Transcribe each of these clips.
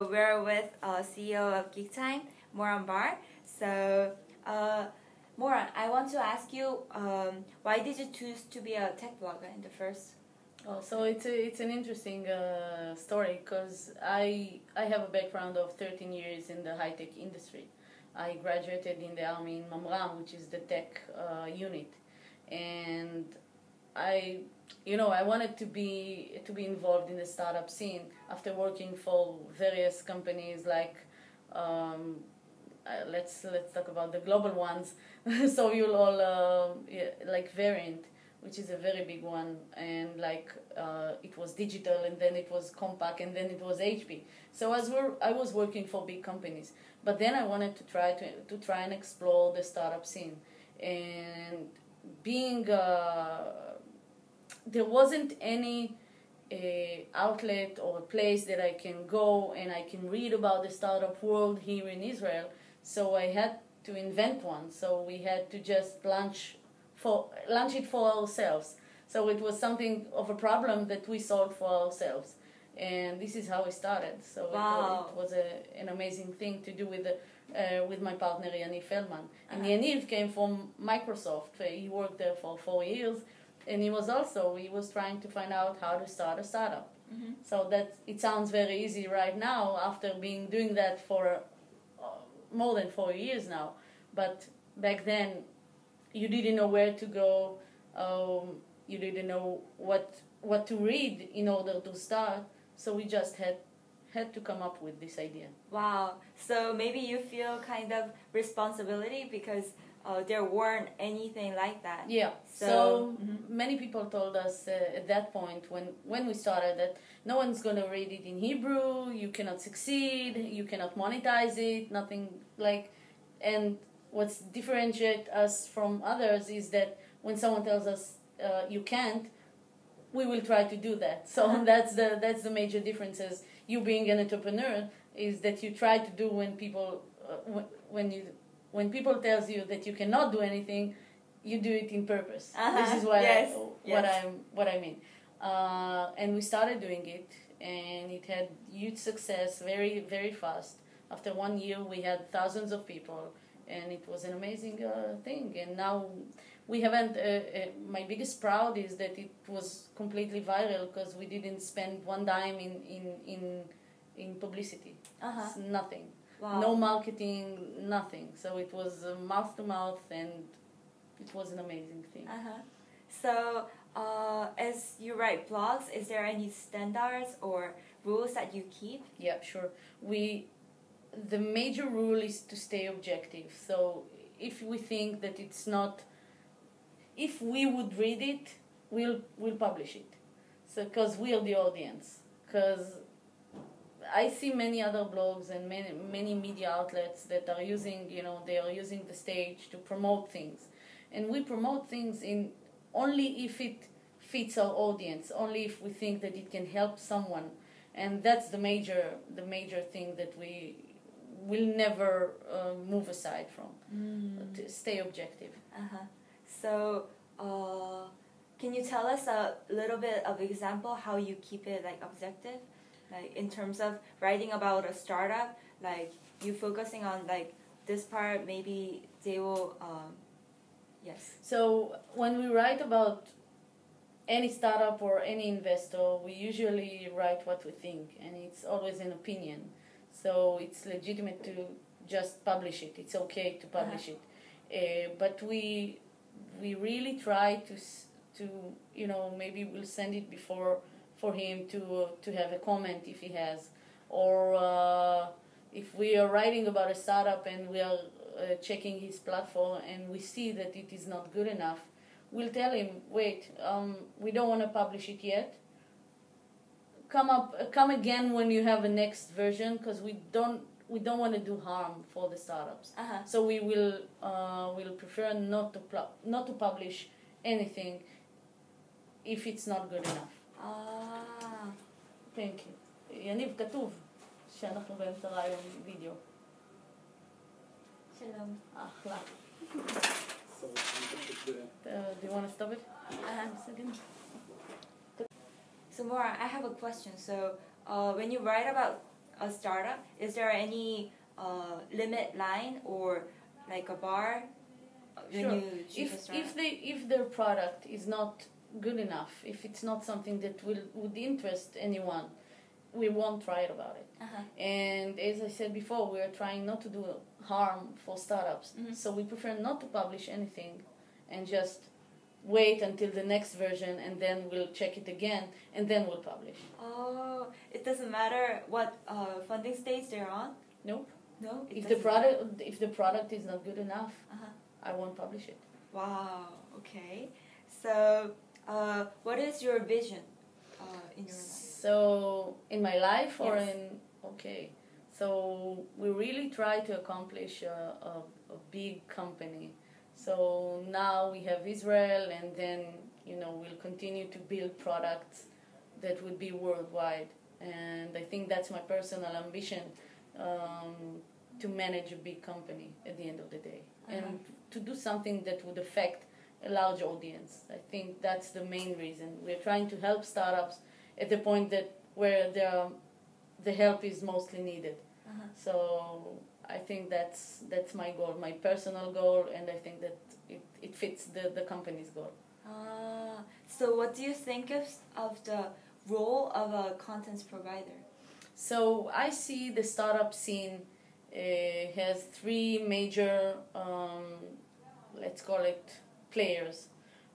We're with CEO of Geek Time, Moran Bar. So, Moran, I want to ask you, why did you choose to be a tech blogger in the first? Oh, so it's an interesting story because I have a background of 13 years in the high-tech industry. I graduated in the army in Moran, which is the tech unit, and I wanted to be involved in the startup scene after working for various companies like let's talk about the global ones. So you'll all like Variant, which is a very big one, and it was digital, and then it was compact, and then it was HP. So I was working for big companies, but then I wanted to try and explore the startup scene, and being there wasn't any outlet or a place that I can go and I can read about the startup world here in Israel. So I had to invent one. So we had to just launch it for ourselves. So it was something of a problem that we solved for ourselves. And this is how it started. So wow. it was an amazing thing to do with my partner Yaniv Feldman. And Yaniv came from Microsoft. He worked there for 4 years. And he was trying to find out how to start a startup. Mm-hmm. So that it sounds very easy right now after doing that for more than 4 years now. But back then, you didn't know where to go. You didn't know what to read in order to start. So we just had to come up with this idea. Wow. So maybe you feel kind of responsibility because there weren't anything like that. Yeah. So many people told us at that point when we started that no one's going to read it in Hebrew, you cannot succeed, you cannot monetize it, nothing like. And what's differentiate us from others is that when someone tells us you can't, we will try to do that. So that's the major differences. You being an entrepreneur is that you try to do when people when people tells you that you cannot do anything, you do it in purpose. This is what I mean. And we started doing it, and it had huge success very, very fast. After 1 year, we had thousands of people, and it was an amazing thing. And now we haven't. My biggest proud is that it was completely viral because we didn't spend one dime in publicity. It's nothing. Wow. No marketing, nothing. So it was mouth to mouth, and it was an amazing thing. So, as you write blogs, is there any standards or rules that you keep? Yeah, sure. The major rule is to stay objective. So if we think that it's not, if we would read it, we'll publish it. So because we are the audience. Because I see many other blogs and many media outlets that are using the stage to promote things. And we promote things only if it fits our audience, only if we think that it can help someone. And that's the major thing that we will never move aside from. To stay objective. So, can you tell us a little bit of example how you keep it objective? Like in terms of writing about a startup, like you focusing on this part, maybe they will, yes. So when we write about any startup or any investor, we usually write what we think, and it's always an opinion. So it's legitimate to just publish it. It's okay to publish it, but we really try to maybe we'll send it for him to have a comment if he has, or if we are writing about a startup and we are checking his platform and we see that it is not good enough, we'll tell him, wait, we don't want to publish it yet. Come again when you have a next version, because we don't want to do harm for the startups. So we will prefer not to publish anything if it's not good enough. Thank you. יניב, כתוב שאנחנו באמצע רעיון וידאו. שלום. אחלה. Do you want to stop it? A second. So Moran, I have a question. So when you write about a startup, is there any limit line or like a bar when Sure. you choose a startup? If their product is not good enough, if it's not something that would interest anyone, we won't write about it. And as I said before, we are trying not to do harm for startups. So we prefer not to publish anything and just wait until the next version, and then we'll check it again, and then we'll publish. Oh, it doesn't matter what funding stage they're on? Nope. No? If the product is not good enough, I won't publish it. Wow, okay. So, what is your vision in your life? So, in my life or Yes. okay. So, we really try to accomplish a big company. So, now we have Israel, and then, we'll continue to build products that would be worldwide. And I think that's my personal ambition, to manage a big company at the end of the day. And to do something that would affect a large audience. I think that's the main reason. We're trying to help startups at the point where the help is mostly needed. So I think that's my goal, my personal goal, and I think that it fits the company's goal. So what do you think of the role of a content provider? So I see the startup scene has three major, let's call it, players.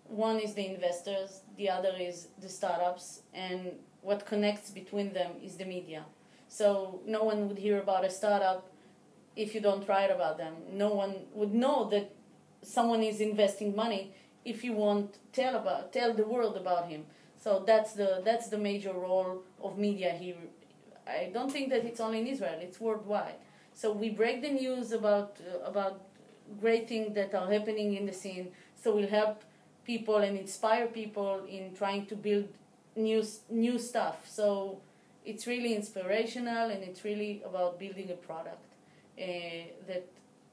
One is the investors, the other is the startups, and what connects between them is the media. So no one would hear about a startup if you don't write about them. No one would know that someone is investing money if you won't tell the world about him. So that's the major role of media here. I don't think that it's only in Israel; it's worldwide. So we break the news about great things that are happening in the scene. So we'll help people and inspire people in trying to build new stuff. So it's really inspirational, and it's really about building a product that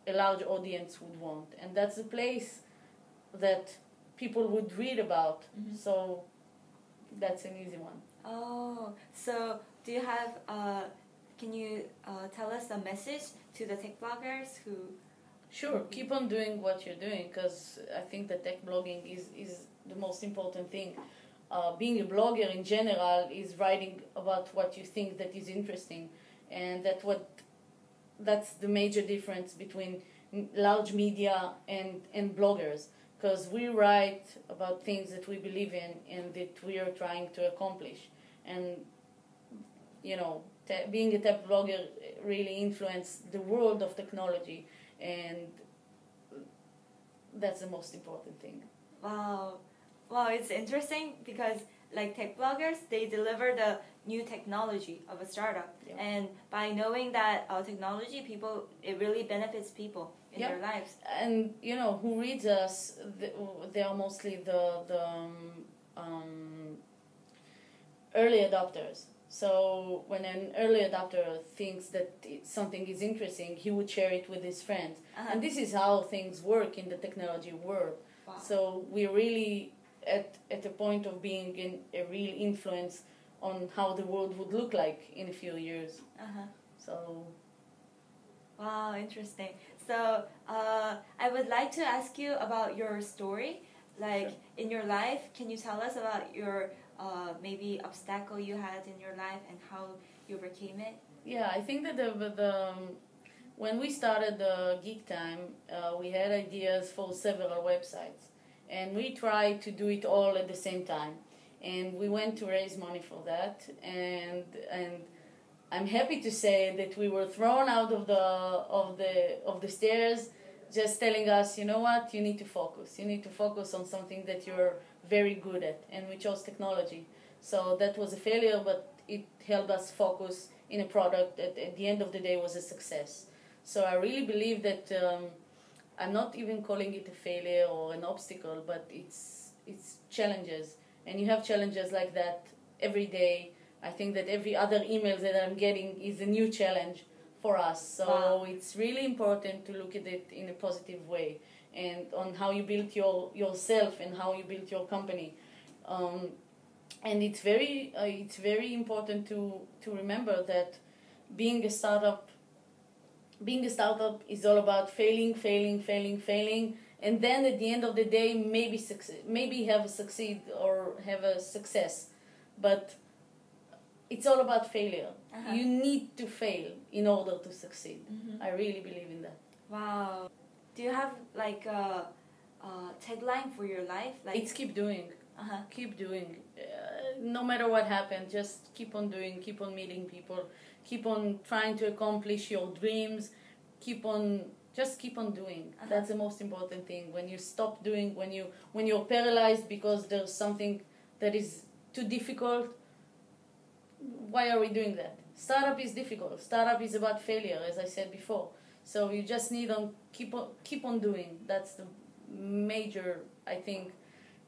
a large audience would want. And that's the place that people would read about. So that's an easy one. Oh, so do you have, can you tell us a message to the tech bloggers who... Sure, keep on doing what you're doing, because I think that tech blogging is the most important thing. Being a blogger in general is writing about what you think that is interesting, and that's the major difference between large media and bloggers, because we write about things that we believe in and that we are trying to accomplish. And being a tech blogger really influenced the world of technology, and that's the most important thing. Wow, it's interesting because like tech bloggers, they deliver the new technology of a startup. Yep. And by knowing that technology, it really benefits people in Yep. their lives. And who reads us, they are mostly the early adopters. So when an early adopter thinks that something is interesting, he would share it with his friends. And this is how things work in the technology world. Wow. So we're really at a point of being a real influence on how the world would look like in a few years. So... Wow, interesting. So I would like to ask you about your story. Like, Sure. In your life, can you tell us about your maybe obstacle you had in your life and how you overcame it? Yeah, I think that when we started Geek Time, we had ideas for several websites, and we tried to do it all at the same time. And we went to raise money for that, and I'm happy to say that we were thrown out of the stairs, just telling us, you know what, you need to focus. You need to focus on something that you're very good at, and we chose technology. So that was a failure, but it helped us focus in a product that at the end of the day was a success. So I really believe that I'm not even calling it a failure or an obstacle, but it's challenges. And you have challenges like that every day. I think that every other email that I'm getting is a new challenge for us. So Wow. It's really important to look at it in a positive way, and on how you build yourself and how you build your company. And it's very important to remember that being a startup is all about failing, and then at the end of the day, maybe have a succeed or have a success, but it's all about failure. You need to fail in order to succeed. I really believe in that. Wow. Do you have like a tagline for your life? Like it's keep doing. Keep doing. No matter what happens, just keep on doing, keep on meeting people, keep on trying to accomplish your dreams, keep on doing. That's the most important thing. When you stop doing, when you're paralyzed because there's something that is too difficult, why are we doing that? Startup is difficult. Startup is about failure, as I said before. So you just need to keep on doing. That's the major, I think,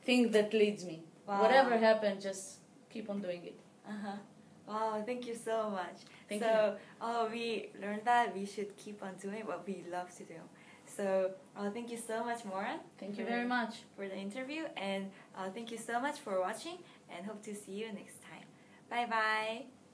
thing that leads me. Wow. Whatever happens, just keep on doing it. Wow, thank you so much. Thank you. We learned that we should keep on doing what we love to do. So thank you so much, Moran. Thank you very much for the interview, and thank you so much for watching, and hope to see you next time. Bye bye.